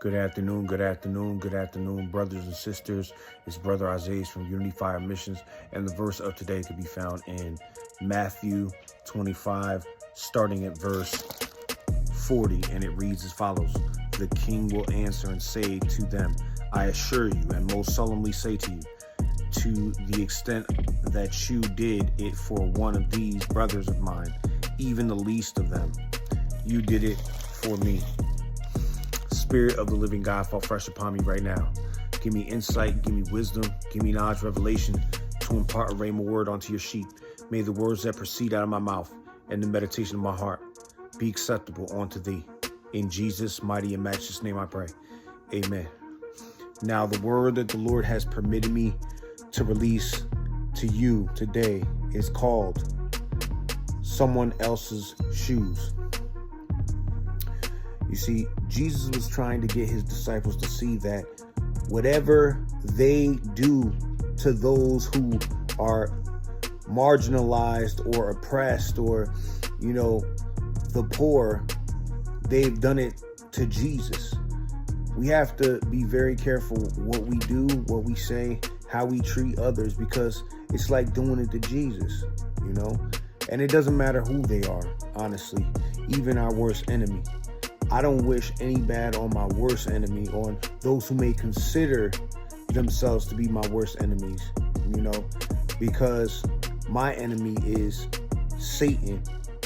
Good afternoon, good afternoon, good afternoon, brothers and sisters. It's Brother Isaiah from Unity Fire Missions, and the verse of today can be found in Matthew 25, starting at verse 40, and it reads as follows. The king will answer and say to them, I assure you, and most solemnly say to you, to the extent that you did it for one of these brothers of mine, even the least of them, you did it for me. Spirit of the living God, fall fresh upon me right now. Give me insight, give me wisdom, give me knowledge, revelation to impart a rhema word onto your sheep. May the words that proceed out of my mouth and the meditation of my heart be acceptable unto thee. In Jesus' mighty and matchless name I pray. Amen. Now, the word that the Lord has permitted me to release to you today is called Someone Else's Shoes. You see, Jesus was trying to get his disciples to see that whatever they do to those who are marginalized or oppressed or, the poor, they've done it to Jesus. We have to be very careful what we do, what we say, how we treat others, because it's like doing it to Jesus, and it doesn't matter who they are, honestly, even our worst enemy. I don't wish any bad on my worst enemy, on those who may consider themselves to be my worst enemies, because my enemy is Satan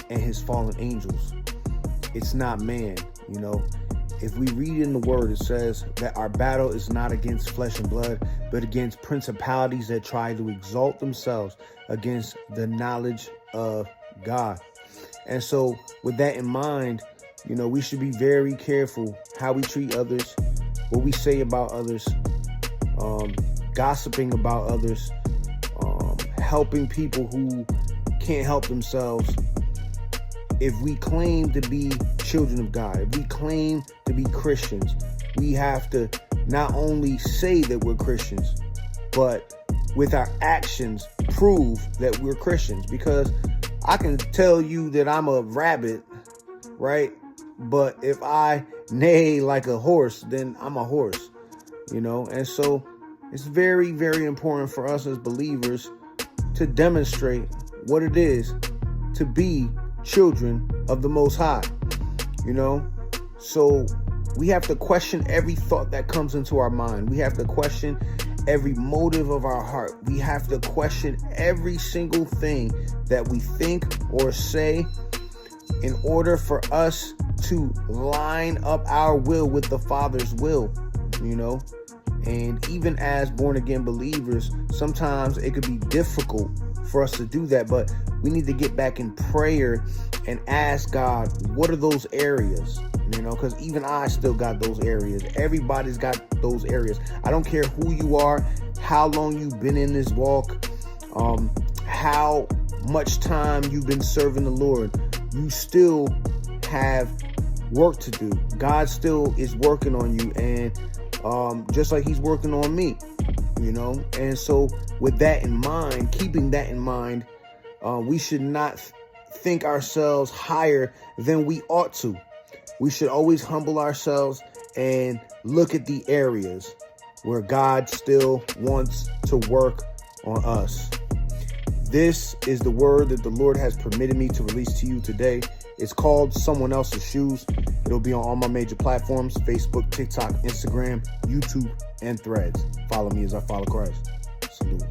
and his fallen angels. It's not man, If we read in the word, it says that our battle is not against flesh and blood, but against principalities that try to exalt themselves against the knowledge of God. And so with that in mind, we should be very careful how we treat others, what we say about others, gossiping about others, helping people who can't help themselves. If we claim to be children of God, if we claim to be Christians, we have to not only say that we're Christians, but with our actions prove that we're Christians. Because I can tell you that I'm a rabbit, right? But if I neigh like a horse, then I'm a horse, And so it's very, very important for us as believers to demonstrate what it is to be children of the Most High, So we have to question every thought that comes into our mind. We have to question every motive of our heart. We have to question every single thing that we think or say in order for us to line up our will with the Father's will, And even as born again believers, sometimes it could be difficult for us to do that, but we need to get back in prayer and ask God, what are those areas? Because even I still got those areas. Everybody's got those areas. I don't care who you are, how long you've been in this walk, how much time you've been serving the Lord. You still have work to do. God still is working on you, and just like he's working on me, And so with that in mind, keeping that in mind, we should not think ourselves higher than we ought to. We should always humble ourselves and look at the areas where God still wants to work on us. This is the word that the Lord has permitted me to release to you today. It's called Someone Else's Shoes. It'll be on all my major platforms: Facebook, TikTok, Instagram, YouTube, and Threads. Follow me as I follow Christ. Salute.